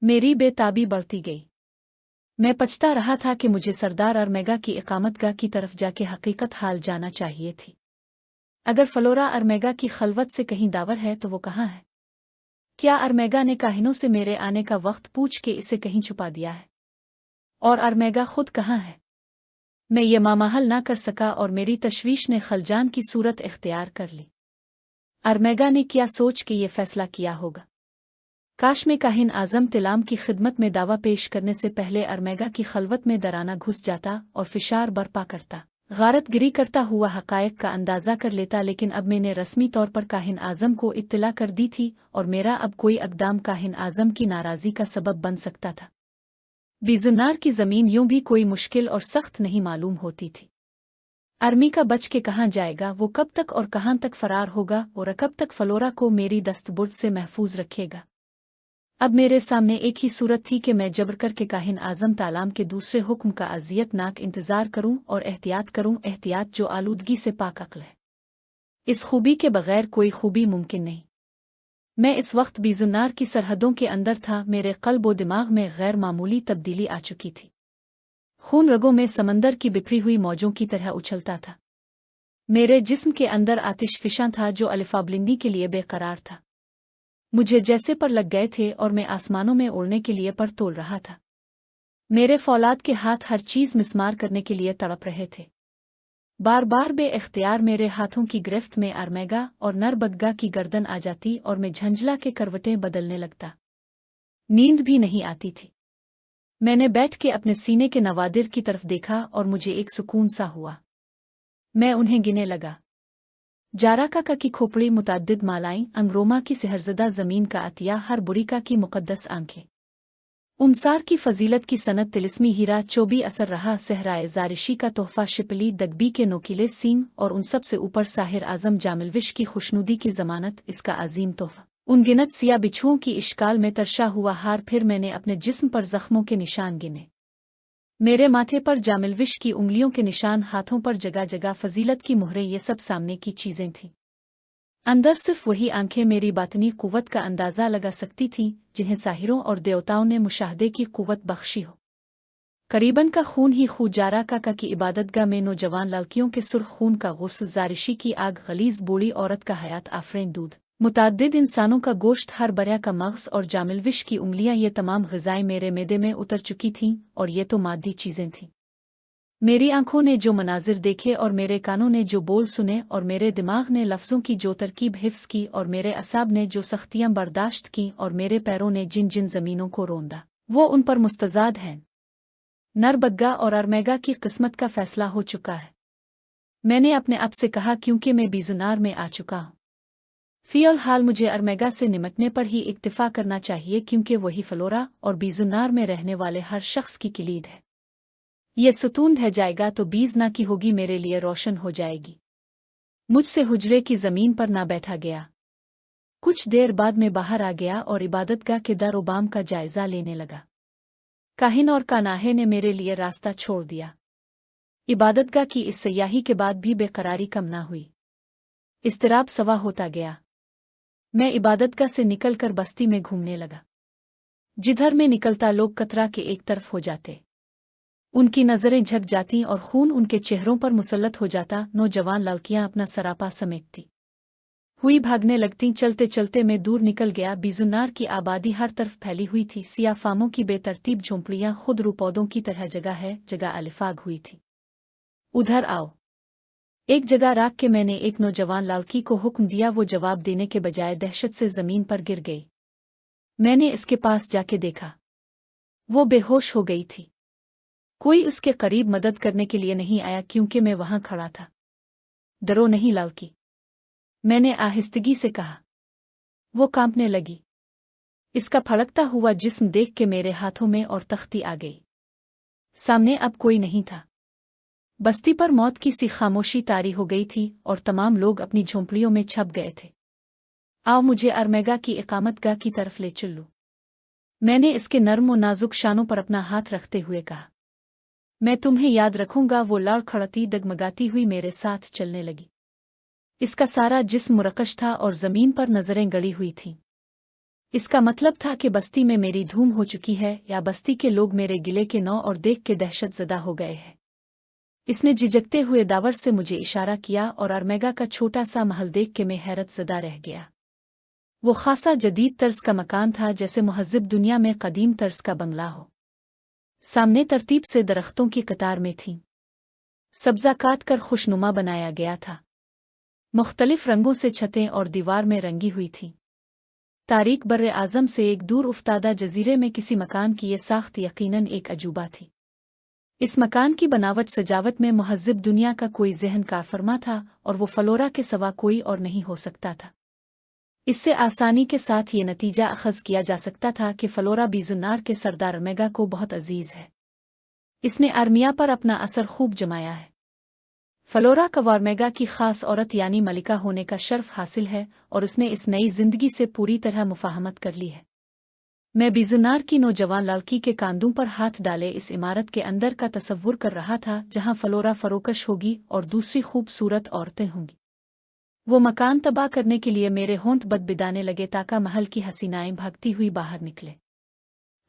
मेरी बेताबी बढ़ती गई। मैं पछता रहा था कि मुझे सरदार अरमेगा की इकामतगाह की तरफ जाके हकीकत हाल जाना चाहिए थी। अगर फ्लोरा अरमेगा की खलवत से कहीं दावर है तो वो कहाँ है? क्या अरमेगा ने काहिनों से मेरे आने का वक्त पूछ के इसे कहीं छुपा दिया है? और अरमेगा खुद कहाँ है? मैं ये मामाहल ना कर सका और मेरी तशवीश ने खलजान की सूरत इख्तियार कर ली। अरमेगा ने क्या सोच के ये फैसला किया होगा? काश में काहिन आजम तिलाम की खिदमत में दावा पेश करने से पहले अरमेगा की खलवत में दराना घुस जाता और फिशार बर्पा करता, गारतगिरी करता हुआ हकायक का अंदाजा कर लेता। लेकिन अब मैंने रस्मी तौर पर काहिन आजम को इत्तला कर दी थी और मेरा अब कोई अक़दाम काहिन आजम की नाराज़ी का सबब बन सकता था। बीजुन्नार की ज़मीन यूं भी कोई मुश्किल और सख्त नहीं मालूम होती थी। अरमी का बच के कहाँ जाएगा, वो कब तक और कहाँ तक फरार होगा और कब तक फ्लोरा को मेरी दस्तबुर्द से महफूज रखेगा? अब मेरे सामने एक ही सूरत थी कि मैं जबर करके काहिन आजम तालाम के दूसरे हुक्म का अज़ियतनाक इंतज़ार करूं और एहतियात करूं, एहतियात जो आलूदगी से पाक अक्ल है। इस खूबी के बगैर कोई खूबी मुमकिन नहीं। मैं इस वक्त बीजुन्नार की सरहदों के अंदर था। मेरे क़ल्ब व दिमाग में गैर मामूली तब्दीली आ चुकी थी। खून रगों में समंदर की बिखरी हुई मौजों की तरह उछलता था। मेरे जिस्म के अंदर आतिश फिशां था जो अलिफाबलिंदी के लिए बेकरार था। मुझे जैसे पर लग गए थे और मैं आसमानों में उड़ने के लिए पर तोल रहा था। मेरे फौलाद के हाथ हर चीज़ मिस्मार करने के लिए तड़प रहे थे। बार बार बे-इख्तियार मेरे हाथों की गिरफ्त में अरमेगा और नरबग्गा की गर्दन आ जाती और मैं झंझला के करवटें बदलने लगता। नींद भी नहीं आती थी। मैंने बैठ के अपने सीने के नवादिर की तरफ देखा और मुझे एक सुकून सा हुआ। मैं उन्हें गिने लगा। जाराका की खोपड़ी, मुतअद्दिद मालाएं, अंगरोमा की सहरज़दा ज़मीन का अतिया, हर बुरीका की मुक़द्दस आंखें, उनसार की फजीलत की सनत, तिलिस्मी हीरा, चोबी असर रहा सहराए ज़ारिशी का तोहफ़ा, शिपली दगबी के नोकीले सींग और उन सब से ऊपर साहिर आज़म जामिलविश की खुशनुदी की ज़मानत, इसका अजीम तोहफ़ा, उनगिनत सिया बिच्छुओं की इश्काल में तरशा हुआ हार। फिर मैंने अपने जिस्म पर ज़ख्मों के निशान गिने। मेरे माथे पर जामिलविश की उंगलियों के निशान, हाथों पर जगह जगह फजीलत की मुहरें, ये सब सामने की चीज़ें थीं। अंदर सिर्फ वही आंखें मेरी बातनी कुव्वत का अंदाज़ा लगा सकती थीं जिन्हें साहिरों और देवताओं ने मुशाहदे की कुव्वत बख्शी हो। करीबन का खून ही खून, जाराका की इबादतगाह में नौजवान लड़कियों के सुर्ख खून का गुस्ल, ज़ारिशी की आग, गलीज़ बूढ़ी औरत का हयात आफरीन दूध, मुतअद्दिद इंसानों का गोश्त, हर बरिया का मग़ज़ और जामिलविश की उंगलियां, ये तमाम ग़िज़ाएं मेरे मैदे में उतर चुकी थीं और ये तो मादी चीज़ें थीं। मेरी आंखों ने जो मनाजिर देखे और मेरे कानों ने जो बोल सुने और मेरे दिमाग ने लफ्ज़ों की जो तरकीब हिफ्ज़ की और मेरे असाब ने जो सख्तियां बर्दाश्त की और मेरे पैरों ने जिन जिन ज़मीनों को रोंदा, वो उन पर मुस्तज़ाद हैं। नरबग्गा और अरमेगा की किस्मत का फ़ैसला हो चुका है। मैंने अपने आप से कहा, क्योंकि मैं बीजुनार में आ चुका हूँ। फ़िलहाल हाल मुझे अरमेगा से निमटने पर ही इक्तिफ़ा करना चाहिए, क्योंकि वही फ्लोरा और बीजुनार में रहने वाले हर शख्स की किलीद है। ये सुतून ढह जाएगा तो बीज ना की होगी मेरे लिए रोशन हो जाएगी। मुझसे हुजरे की ज़मीन पर ना बैठा गया। कुछ देर बाद मैं बाहर आ गया और इबादतगाह के दर-ओ-बाम का जायज़ा लेने लगा। काहिन और कानाहे ने मेरे लिए रास्ता छोड़ दिया। इबादतगाह की इस सयाही के बाद भी बेकरारी कम ना हुई। इज़्तिराब सवा होता गया। मैं इबादतगाह से निकलकर बस्ती में घूमने लगा। जिधर मैं निकलता लोग कतरा के एक तरफ हो जाते। उनकी नज़रें झक जाती और खून उनके चेहरों पर मुसल्लत हो जाता। नौजवान लड़कियां अपना सरापा समेटती हुई भागने लगती। चलते चलते मैं दूर निकल गया। बीजुनार की आबादी हर तरफ फैली हुई थी। सियाफामों की बेतरतीब झोंपड़ियां खुद रुपौधों की तरह जगह है जगह अलिफाग हुई थी। उधर आओ। एक जगह राख के मैंने एक नौजवान लड़की को हुक्म दिया। वो जवाब देने के बजाय दहशत से ज़मीन पर गिर गई। मैंने इसके पास जाके देखा, वो बेहोश हो गई थी। कोई उसके करीब मदद करने के लिए नहीं आया, क्योंकि मैं वहां खड़ा था। डरो नहीं लड़की, मैंने आहिस्तगी से कहा। वो कांपने लगी। इसका फड़कता हुआ जिस्म देख के मेरे हाथों में और तख्ती आ गई। सामने अब कोई नहीं था। बस्ती पर मौत की सी खामोशी तारी हो गई थी और तमाम लोग अपनी झोंपड़ियों में छप गए थे। आओ मुझे अरमेगा की इकामतगाह की तरफ ले चलो, मैंने इसके नर्म और नाजुक शानों पर अपना हाथ रखते हुए कहा। मैं तुम्हें याद रखूंगा। वो लड़खड़ती डगमगाती हुई मेरे साथ चलने लगी। इसका सारा जिस्म मुरक्कश था और ज़मीन पर नज़रें गड़ी हुई थीं। इसका मतलब था कि बस्ती में मेरी धूम हो चुकी है, या बस्ती के लोग मेरे गिले के नौ और देख के दहशतज़दा हो गए हैं। इसने झिझकते हुए दावर से मुझे इशारा किया और अरमेगा का छोटा सा महल देख के मैं हैरतज़दा रह गया। वो खासा जदीद तर्ज का मकान था, जैसे मुहज़्ज़ब दुनिया में कदीम तर्ज का बंगला हो। सामने तरतीब से दरख्तों की कतार में थीं। सब्ज़ा काट कर खुशनुमा बनाया गया था। मुख्तलिफ रंगों से छतें और दीवार में रंगी हुई थीं। तारीख बर्रे आज़म से एक दूर उफ्तादा जजीरे में किसी मकान की ये साख्त यकीनन एक अजूबा थी। इस मकान की बनावट सजावट में मुहज़्ज़ब दुनिया का कोई ज़हन कारफरमा था, और वो फलोरा के सिवा कोई और नहीं हो सकता था। इससे आसानी के साथ ये नतीजा अखज़ किया जा सकता था कि फलोरा बीजुन्नार के सरदार अरमेगा को बहुत अजीज़ है। इसने आर्मिया पर अपना असर खूब जमाया है। फलोरा को अरमेगा की ख़ास औरत यानी मलिका होने का शर्फ हासिल है, और उसने इस नई जिंदगी से पूरी तरह मुफाहमत कर ली है। मैं बीजुन्नार की नौजवान लड़की के कांधों पर हाथ डाले इस इमारत के अंदर का तसव्वुर कर रहा था, जहां फलोरा फरोकश होगी और दूसरी खूबसूरत औरतें होंगी। वो मकान तबाह करने के लिए मेरे होंठ बदबिदाने लगे ताकि महल की हसीनाएं भागती हुई बाहर निकले।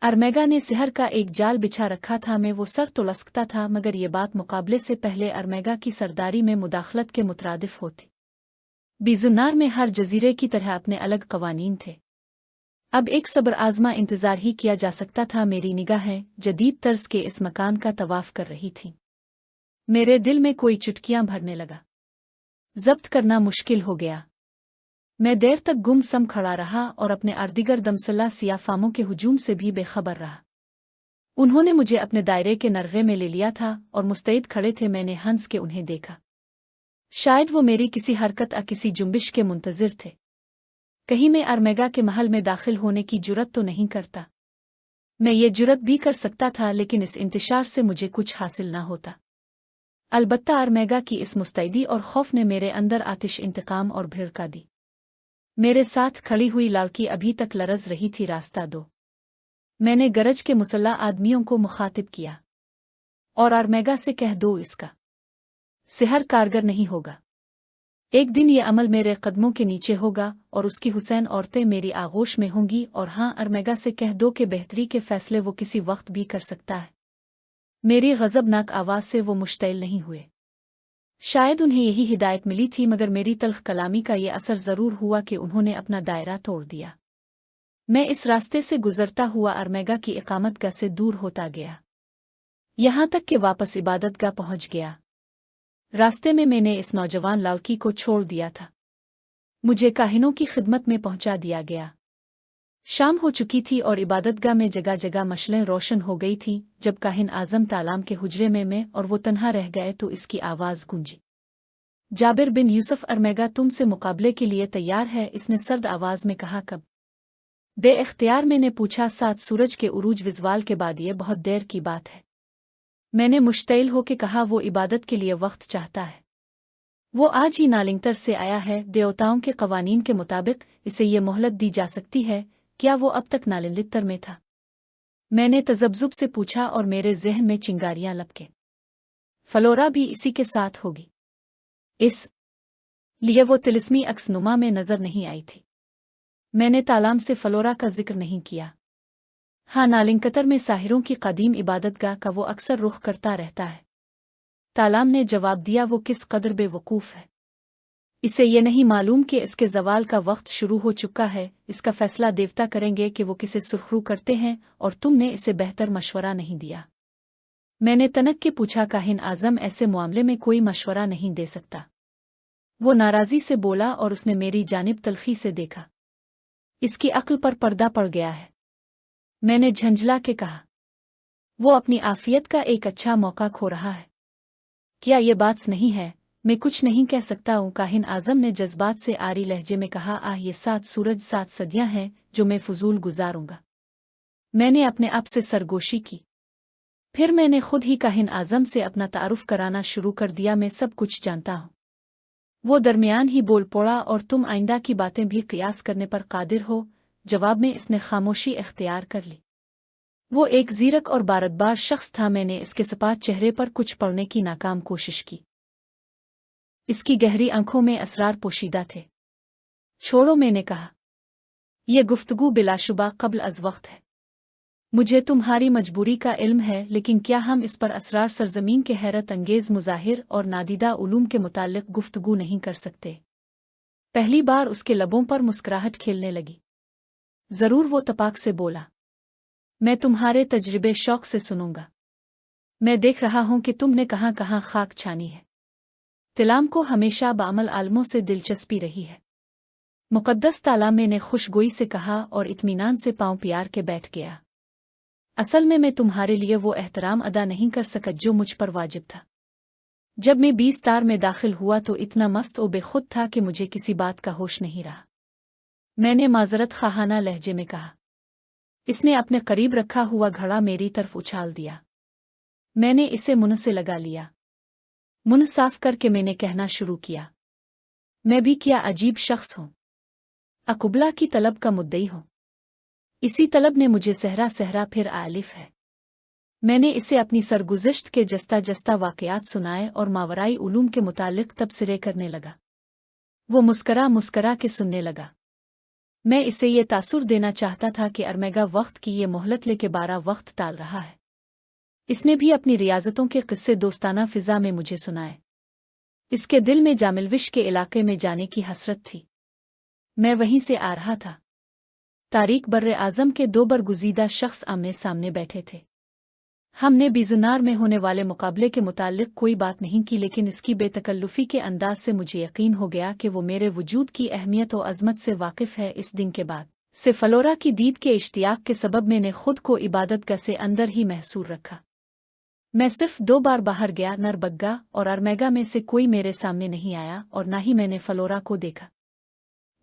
अरमेगा ने सिहर का एक जाल बिछा रखा था, मैं वो सर तो लसकता था, मगर ये बात मुकाबले से पहले अरमेगा की सरदारी में मुदाखलत के मुतरादिफ होती। बीजुन्नार में हर जजीरे की तरह अपने अलग कवानीन थे। अब एक सब्र आज़मा इंतज़ार ही किया जा सकता था। मेरी निगाहें जदीद तर्ज के इस मकान का तवाफ कर रही थीं। मेरे दिल में कोई चुटकियां भरने लगा। जब्त करना मुश्किल हो गया। मैं देर तक गुमसम खड़ा रहा और अपने अर्दिगर दमसला सियाफामों के हुजूम से भी बेखबर रहा। उन्होंने मुझे अपने दायरे के नरगे में ले लिया था और मुस्तैद खड़े थे। मैंने हंस के उन्हें देखा। शायद वो मेरी किसी हरकत या किसी जुम्बिश के मुंतज़िर थे। कहीं मैं अरमेगा के महल में दाखिल होने की जुरत तो नहीं करता। मैं ये जुरत भी कर सकता था, लेकिन इस इंतशार से मुझे कुछ हासिल ना होता। अलबत्ता अरमेगा की इस मुस्तैदी और खौफ ने मेरे अंदर आतिश इंतकाम और भिड़का दी। मेरे साथ खड़ी हुई लड़की अभी तक लरज़ रही थी। रास्ता दो। मैंने गरज के मुसल्ला आदमियों को मुखातिब किया और अरमेगा से कह दो इसका सिहर कारगर नहीं होगा। एक दिन ये अमल मेरे कदमों के नीचे होगा और उसकी हुसैन औरतें मेरी आगोश में होंगी। और हाँ, अरमेगा से कह दो कि बेहतरी के फैसले वो किसी वक्त भी कर सकता है। मेरी गज़बनाक आवाज़ से वो मुश्तइल नहीं हुए। शायद उन्हें यही हिदायत मिली थी, मगर मेरी तल्ख कलामी का ये असर ज़रूर हुआ कि उन्होंने अपना दायरा तोड़ दिया। मैं इस रास्ते से गुजरता हुआ अरमेगा की इकामतगाह से दूर होता गया, यहाँ तक कि वापस इबादतगाह पहुँच गया। रास्ते में मैंने इस नौजवान लड़की को छोड़ दिया था। मुझे काहिनों की खिदमत में पहुंचा दिया गया। शाम हो चुकी थी और इबादतगाह में जगह जगह मशलें रोशन हो गई थीं। जब काहिन आज़म तालाम के हुजरे में मैं और वो तन्हा रह गए तो इसकी आवाज़ गूंजी। जाबिर बिन यूसुफ, अरमेगा तुमसे मुकाबले के लिए तैयार है, इसने सर्द आवाज़ में कहा। कब? बे-इख्तियार मैंने पूछा। 7 सूरज के उरूज विज़वाल के बाद, ये बहुत देर की बात है। मैंने मुश्तइल होके कहा। वो इबादत के लिए वक्त चाहता है। वो आज ही नालिंगतर से आया है। देवताओं के कवानीन के मुताबिक इसे ये मोहलत दी जा सकती है। क्या वो अब तक नालिंतर में था? मैंने तजब्जुब से पूछा और मेरे ज़हन में चिंगारियां लपके। फलोरा भी इसी के साथ होगी, इस लिए वो तिलिस्मी अक्सनुमा में नजर नहीं आई थी। मैंने तालाम से फलोरा का जिक्र नहीं किया। हाँ, नालिंकतर में साहिरों की कदीम इबादतगाह का वो अक्सर रुख करता रहता है। तालाम ने जवाब दिया। वो किस कदर बेवकूफ़ है। इसे ये नहीं मालूम कि इसके ज़वाल का वक्त शुरू हो चुका है। इसका फैसला देवता करेंगे कि वो किसे सुरखरू करते हैं, और तुमने इसे बेहतर मशवरा नहीं दिया। मैंने तनक के पूछा। काहिन आज़म ऐसे मामले में कोई मशवरा नहीं दे सकता। वो नाराज़ी से बोला और उसने मेरी जानिब तलखी से देखा। इसकी अक्ल पर पर्दा पड़ गया है। मैंने झंझला के कहा। वो अपनी आफियत का एक अच्छा मौका खो रहा है। क्या ये बात नहीं है? मैं कुछ नहीं कह सकता हूँ, काहिन आज़म ने जज्बात से आरी लहजे में कहा। ये 7 सूरज 7 सदियाँ हैं जो मैं फजूल गुजारूंगा। मैंने अपने आप से सरगोशी की। फिर मैंने खुद ही काहिन आज़म से अपना तारुफ कराना शुरू कर दिया। मैं सब कुछ जानता हूँ। वो दरमियान ही बोल पड़ा। और तुम आइंदा की बातें भी कियास करने पर कादिर हो? जवाब में इसने खामोशी इख्तियार कर ली। वो एक ज़ीरक और बारदबार शख्स था। मैंने इसके सपाट चेहरे पर कुछ पढ़ने की नाकाम कोशिश की। इसकी गहरी आंखों में असरार पोशीदा थे। छोड़ो, मैंने कहा। ये गुफ्तगू बिलाशुबा क़ब्ल अज़ वक्त है। मुझे तुम्हारी मजबूरी का इल्म है, लेकिन क्या हम इस पर असरार सरजमीन के हैरत अंगेज़ मुज़ाहिर और नादीदा उलूम के मुताल्लिक़ गुफ्तगू नहीं कर सकते। पहली बार उसके लबों पर मुस्कुराहट खेलने लगी। ज़रूर, वो तपाक से बोला, मैं तुम्हारे तजर्बे शौक से सुनूंगा। मैं देख रहा हूं कि तुमने कहाँ कहाँ खाक छानी है। तिलाम को हमेशा बामल आलमों से दिलचस्पी रही है। मुक़द्दस तालामे ने खुशगोई से कहा और इत्मीनान से पांव प्यार के बैठ गया। असल में मैं तुम्हारे लिए वो एहतराम अदा नहीं कर सका जो मुझ पर वाजिब था। जब मैं 20 तार में दाखिल हुआ तो इतना मस्त और बेखुद था कि मुझे किसी बात का होश नहीं रहा। मैंने माजरत खाहाना लहजे में कहा। इसने अपने करीब रखा हुआ घड़ा मेरी तरफ उछाल दिया। मैंने इसे मुंह से लगा लिया। मुंह साफ करके मैंने कहना शुरू किया, मैं भी क्या अजीब शख्स हूँ। अकुबला की तलब का मुद्दई हूँ। इसी तलब ने मुझे सहरा सहरा फिर आलिफ है। मैंने इसे अपनी सरगुज़िश्त के जस्ता जस्ता वाक़यात सुनाए और मावराई उलूम के मुतालिक तबसरे करने लगा। वो मुस्करा मुस्करा के सुनने लगा। मैं इसे ये तासुर देना चाहता था कि अरमेगा वक्त की ये मोहलत लेके 12 वक्त टाल रहा है। इसने भी अपनी रियाजतों के किस्से दोस्ताना फ़िज़ा में मुझे सुनाए। इसके दिल में जामिलविश के इलाके में जाने की हसरत थी। मैं वहीं से आ रहा था। तारीख बर्रे आज़म के 2 बरगुज़ीदा शख्स आमने सामने बैठे थे। हमने बीजुनार में होने वाले मुकाबले के मुताल्लिक कोई बात नहीं की, लेकिन इसकी बेतकल्लुफ़ी के अंदाज से मुझे यकीन हो गया कि वो मेरे वजूद की अहमियत और अज़मत से वाकिफ़ है। इस दिन के बाद से फ़लोरा की दीद के इश्तियाक के सबब मैंने खुद को इबादतगाह से अंदर ही महसूर रखा। मैं सिर्फ 2 बार बाहर गया, नरबग्गा और अरमेगा में से कोई मेरे सामने नहीं आया और ना ही मैंने फ़लोरा को देखा।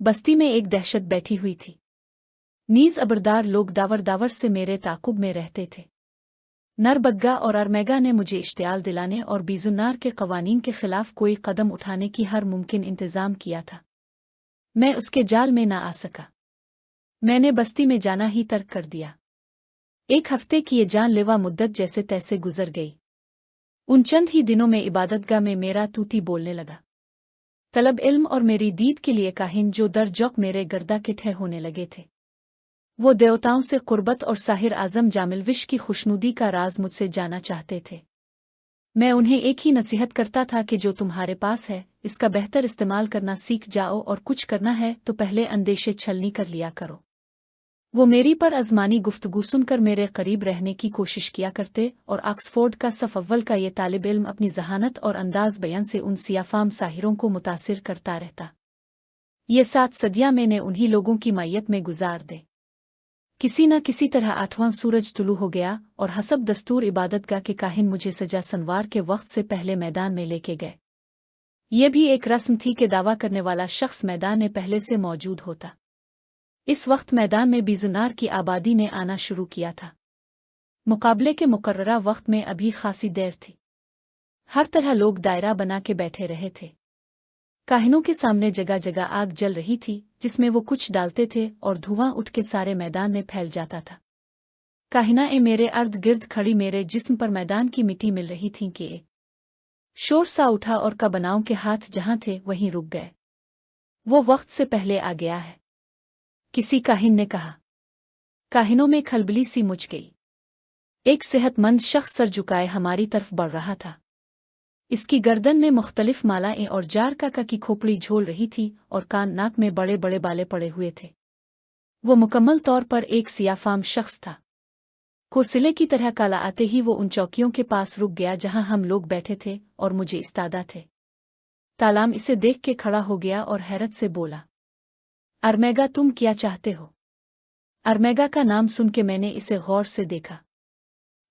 बस्ती में एक दहशत बैठी हुई थी। नीज़ अबरदार लोग दावर दावर से मेरे ताकुब में रहते थे। नरबग्गा और अरमेगा ने मुझे इश्तियाल दिलाने और बीजुनार के कवानीन के खिलाफ कोई कदम उठाने की हर मुमकिन इंतज़ाम किया था। मैं उसके जाल में ना आ सका। मैंने बस्ती में जाना ही तर्क कर दिया। 1 हफ्ते की ये जानलेवा मुद्दत जैसे तैसे गुजर गई। उन चंद ही दिनों में इबादतगाह में मेरा तूती बोलने लगा। तलब इल्म और मेरी दीद के लिए काहिन जो दर जौक मेरे गर्दा के ठह होने लगे थे। वो देवताओं से कुर्बत और साहिर आज़म जामिलविश की खुशनुदी का राज मुझसे जाना चाहते थे। मैं उन्हें एक ही नसीहत करता था कि जो तुम्हारे पास है इसका बेहतर इस्तेमाल करना सीख जाओ, और कुछ करना है तो पहले अंदेशे छलनी कर लिया करो। वो मेरी पर अज़मानी गुफ्तगू सुनकर मेरे करीब रहने की कोशिश किया करते, और ऑक्सफोर्ड का सफ़ अव्वल का ये तालिब इल्म अपनी जहानत और अंदाज बयान से उन सियाफाम साहिरों को मुतासिर करता रहता। ये 7 सदियाँ मैंने उन्हीं लोगों की मैयत में गुजार दे। किसी न किसी तरह 8वां सूरज तुलू हो गया और हसब दस्तूर इबादतगाह के काहिन मुझे सजा सनवार के वक्त से पहले मैदान में लेके गए। ये भी एक रस्म थी कि दावा करने वाला शख्स मैदान में पहले से मौजूद होता। इस वक्त मैदान में बीजुनार की आबादी ने आना शुरू किया था। मुकाबले के मुकर्ररा वक्त में अभी खासी देर थी। हर तरह लोग दायरा बना के बैठे रहे थे। काहिनों के सामने जगह जगह आग जल रही थी जिसमें वो कुछ डालते थे और धुआं उठ के सारे मैदान में फैल जाता था। काहिनाएं मेरे अर्द गिर्द खड़ी मेरे जिस्म पर मैदान की मिट्टी मिल रही थीं कि एक शोर सा उठा और कबनाओं के हाथ जहां थे वहीं रुक गए। वो वक्त से पहले आ गया है, किसी काहिन ने कहा। काहिनों में खलबली सी मुच गई। एक सेहतमंद शख्स सर झुकाए हमारी तरफ बढ़ रहा था। इसकी गर्दन में मुख्तलिफ मालाएं और जार की खोपड़ी झोल रही थी और कान नाक में बड़े बड़े बाले पड़े हुए थे। वो मुकम्मल तौर पर एक सियाफाम शख्स था। कोसिले की तरह काला आते ही वो उन चौकियों के पास रुक गया जहां हम लोग बैठे थे और मुझे इस्तादा थे। तालाम इसे देख के खड़ा हो गया और हैरत से बोला, अरमेगा, तुम क्या चाहते हो? अरमेगा का नाम सुन के मैंने इसे गौर से देखा।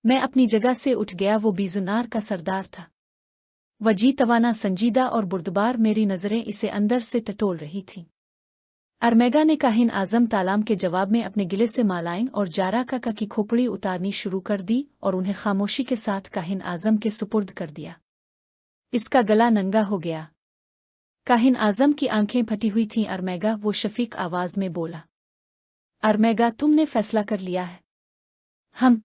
मैं अपनी जगह से उठ गया। वो बीजुनार का सरदार था। वजी तवाना, संजीदा और बुर्दबार मेरी नज़रें इसे अंदर से टटोल रही थीं। अरमेगा ने काहिन आज़म तालाम के जवाब में अपने गिले से मालाइन और जारा की खोपड़ी उतारनी शुरू कर दी और उन्हें खामोशी के साथ काहिन आज़म के सुपुर्द कर दिया। इसका गला नंगा हो गया। काहिन आज़म की आंखें फटी हुई थीं। अरमेगा, वो शफीक आवाज़ में बोला, अरमेगा, तुमने फैसला कर लिया है? हम।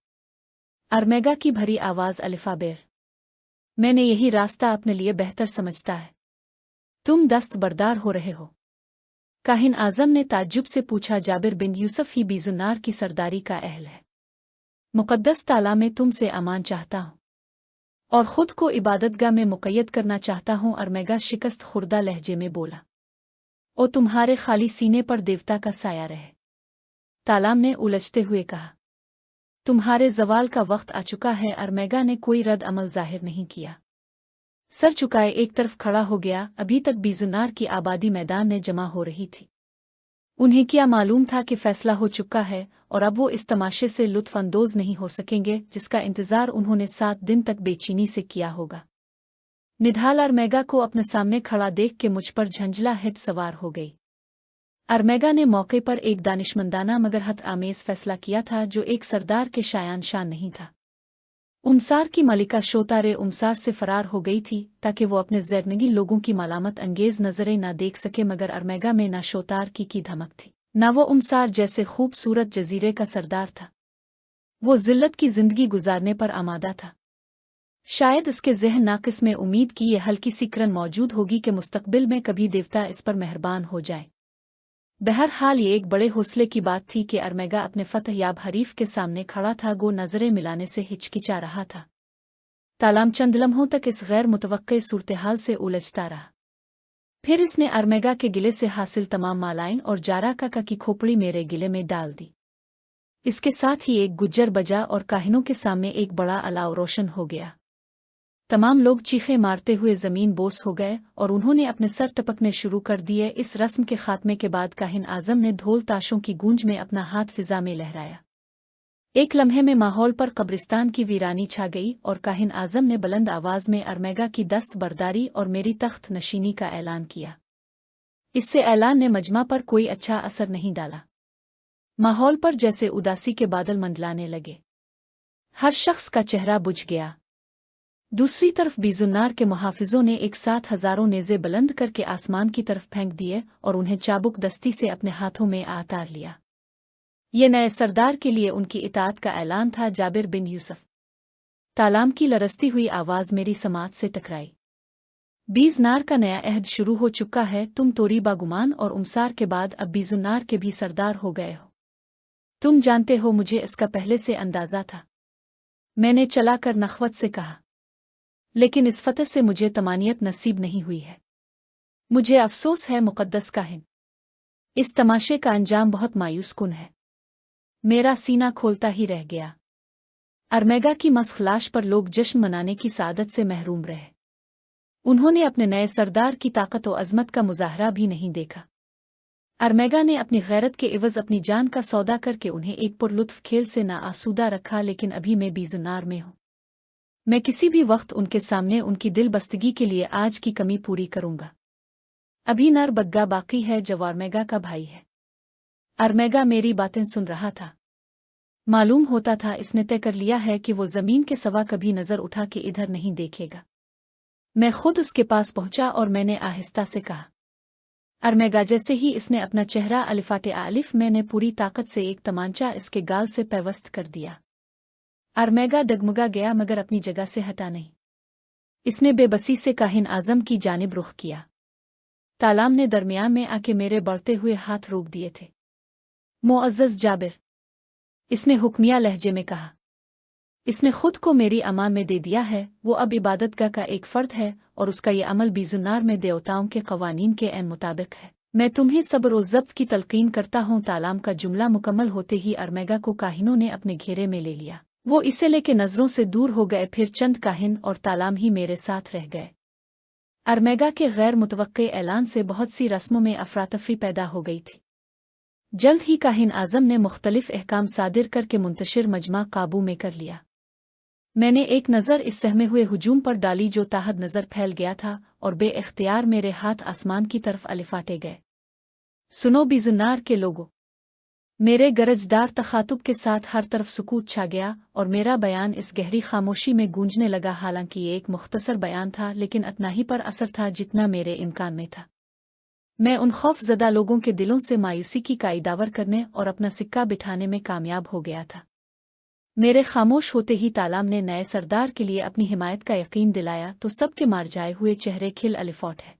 अरमेगा की भरी आवाज़ अलिफाबेर। मैंने यही रास्ता अपने लिए बेहतर समझता है। तुम दस्तबरदार हो रहे हो। काहिन आज़म ने ताज्जुब से पूछा, जाबिर बिन यूसुफ ही बीजुन्नार की सरदारी का अहल है। मुक़द्दस ताला में तुमसे अमान चाहता हूँ और ख़ुद को इबादतगाह में मुक़य्यद करना चाहता हूँ। अरमेगा शिकस्त खुर्दा लहजे में बोला, ओ तुम्हारे खाली सीने पर देवता का साया रहे। तालाम ने उलझते हुए कहा, तुम्हारे ज़वाल का वक्त आ चुका है। अरमेगा ने कोई रद्द अमल ज़ाहिर नहीं किया, सर चुकाए एक तरफ खड़ा हो गया। अभी तक बीजुन्नार की आबादी मैदान में जमा हो रही थी। उन्हें क्या मालूम था कि फैसला हो चुका है और अब वो इस तमाशे से लुत्फ़ अंदोज़ नहीं हो सकेंगे जिसका इंतज़ार उन्होंने 7 दिन तक बेचैनी से किया होगा। निढाल अरमेगा को अपने सामने खड़ा देख के मुझ पर झंझला हिट सवार हो गई। अरमेगा ने मौके पर एक दानिशमंदाना मगर हद आमेज़ फैसला किया था जो एक सरदार के शायान शान नहीं था। उमसार की मलिका शोतारे उमसार से फरार हो गई थी ताकि वो अपने ज़ैरनगी लोगों की मलामत अंगेज़ नज़रें ना देख सके, मगर अरमेगा में ना शोतार की धमक थी, ना वो उमसार जैसे खूबसूरत जजीरे का सरदार था। वो ज़िल्लत की ज़िंदगी गुजारने पर आमादा था। शायद इसके ज़हन नाक़िस में उम्मीद की ये हल्की सी किरण मौजूद होगी कि मुस्तक़बिल में कभी देवता इस पर मेहरबान हो जाए। बहरहाल ये एक बड़े हौसले की बात थी कि अरमेगा अपने फतह याब हरीफ के सामने खड़ा था, गो नज़रें मिलाने से हिचकिचा रहा था। तालाम चंद लम्हों तक इस गैर मुतवक्के सूरत-ए-हाल से उलझता रहा। फिर इसने अरमेगा के गिले से हासिल तमाम मालाइन और जारा काका की खोपड़ी मेरे गिले में डाल दी। इसके साथ ही एक गुज्जर बजा और काहिनों के सामने एक बड़ा अलाव रोशन हो गया। तमाम लोग चीखें मारते हुए ज़मीन बोस हो गए और उन्होंने अपने सर टपकने शुरू कर दिए। इस रस्म के खात्मे के बाद काहिन आज़म ने ढोल ताशों की गूंज में अपना हाथ फिज़ा में लहराया। एक लम्हे में माहौल पर कब्रिस्तान की वीरानी छा गई और काहिन आज़म ने बुलंद आवाज़ में अरमेगा की दस्त बरदारी और मेरी तख्त नशीनी का ऐलान किया। इससे ऐलान ने मजमा पर कोई अच्छा असर नहीं डाला। माहौल पर जैसे उदासी के बादल मंडलाने लगे। हर शख्स का चेहरा बुझ गया। दूसरी तरफ बीजुन्नार के मुहाफिजों ने एक साथ हज़ारों नेज़े बुलंद करके आसमान की तरफ फेंक दिए और उन्हें चाबुक दस्ती से अपने हाथों में आतार लिया। ये नए सरदार के लिए उनकी इताअत का ऐलान था। जाबिर बिन यूसुफ। तालाम की लरसती हुई आवाज़ मेरी समात से टकराई। बीजुन्नार का नया अहद शुरू हो चुका है। तुम तोरी बागुमान और उमसार के बाद अब बीजुन्नार के भी सरदार हो गए हो। तुम जानते हो, मुझे इसका पहले से अंदाज़ा था। मैंने चलाकर नख़वत से कहा, लेकिन इस फतह से मुझे तमानियत नसीब नहीं हुई है। मुझे अफसोस है मुक़द्दस काहिन, इस तमाशे का अंजाम बहुत मायूस कुन है। मेरा सीना खोलता ही रह गया। अरमेगा की मसखलाश पर लोग जश्न मनाने की सादत से महरूम रहे। उन्होंने अपने नए सरदार की ताकत और अज़मत का मुज़ाहरा भी नहीं देखा। अरमेगा ने अपनी गैरत के इवज़ अपनी जान का सौदा करके उन्हें एक पुरलुत्फ़ खेल से ना आसूदा रखा। लेकिन अभी मैं बीजुन्नार में हूँ। मैं किसी भी वक्त उनके सामने उनकी दिल बस्तगी के लिए आज की कमी पूरी करूंगा। अभी नर बग्गा बाकी है जो अरमेगा का भाई है। अरमेगा मेरी बातें सुन रहा था। मालूम होता था इसने तय कर लिया है कि वो ज़मीन के सवा कभी नज़र उठा के इधर नहीं देखेगा। मैं खुद उसके पास पहुंचा और मैंने आहिस्ता से कहा, अरमेगा। जैसे ही इसने अपना चेहरा अलिफाटे आलिफ, मैंने पूरी ताकत से एक तमांचा इसके गाल से पैवस्त कर दिया। अरमेगा डगमगा गया मगर अपनी जगह से हटा नहीं। इसने बेबसी से काहिन आज़म की जानिब रुख किया। तालाम ने दरमियान में आके मेरे बढ़ते हुए हाथ रोक दिए थे। मुअज़्ज़ज़ जाबिर, इसने हुक्मिया लहजे में कहा। इसने खुद को मेरी अमान में दे दिया है। वो अब इबादतगाह का एक फ़र्द है और उसका ये अमल बीजुन्नार में देवताओं के क़वानीन के ऐन मुताबिक है। मैं तुम्हें सब्र और ज़ब्त की तलक़ीन करता हूँ। तालाम का जुमला मुकम्मल होते ही अरमेगा को काहिनों ने अपने घेरे में ले लिया। वो इसे लेके नज़रों से दूर हो गए। फिर चंद काहिन और तालाम ही मेरे साथ रह गए। अरमेगा के गैर मुतवक्के ऐलान से बहुत सी रस्मों में अफरातफरी पैदा हो गई थी। जल्द ही काहिन आज़म ने मुख्तलिफ अहकाम सादिर करके मुंतशिर मजमा काबू में कर लिया। मैंने एक नज़र इस सहमे हुए हुजूम पर डाली जो ताहद नज़र फैल गया था और बेइख्तियार मेरे हाथ आसमान की तरफ अलिफाटे गए। सुनो बीजुन्नार के लोगों, मेरे गरजदार तखातुब के साथ हर तरफ सुकूत छा गया और मेरा बयान इस गहरी खामोशी में गूंजने लगा। हालांकि ये एक मुख्तसर बयान था, लेकिन इतना ही पर असर था जितना मेरे इम्कान में था। मैं उन खौफज़दा लोगों के दिलों से मायूसी की काईदावर करने और अपना सिक्का बिठाने में कामयाब हो गया था। मेरे खामोश होते ही तालाम ने नए सरदार के लिए अपनी हिमायत का यकीन दिलाया तो सबके मार जाए हुए चेहरे खिल अलिफौट है।